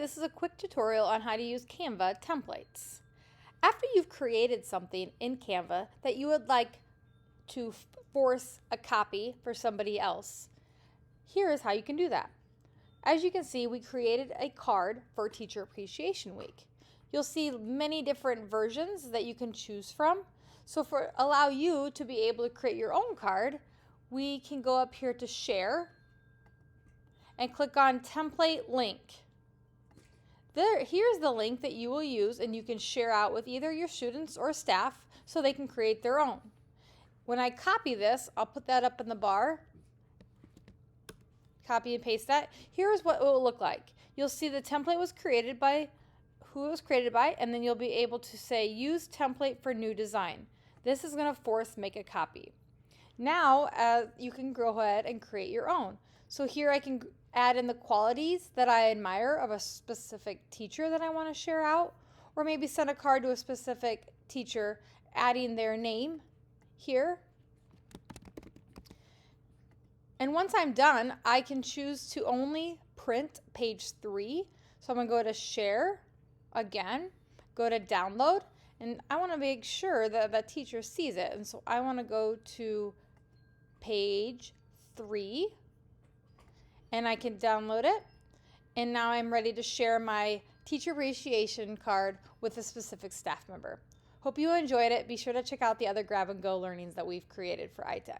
This is a quick tutorial on how to use Canva templates. After you've created something in Canva that you would like to force a copy for somebody else, here is how you can do that. As you can see, we created a card for Teacher Appreciation Week. You'll see many different versions that you can choose from. So for allow you to be able to create your own card, we can go up here to Share and click on Template Link. Here's the link that you will use, and you can share out with either your students or staff so they can create their own. When I copy this, I'll put that up in the bar. Copy and paste that. Here's what it will look like. You'll see the template was created by who it was created by, and then you'll be able to say use template for new design. This is going to force make a copy. Now you can go ahead and create your own. So here I can add in the qualities that I admire of a specific teacher that I want to share out, or maybe send a card to a specific teacher adding their name here. And once I'm done, I can choose to only print page 3. So I'm going to go to Share again, go to Download, and I want to make sure that the teacher sees it. And so I want to go to page 3, and I can download it. And now I'm ready to share my teacher appreciation card with a specific staff member. Hope you enjoyed it. Be sure to check out the other grab and go learnings that we've created for ITEC.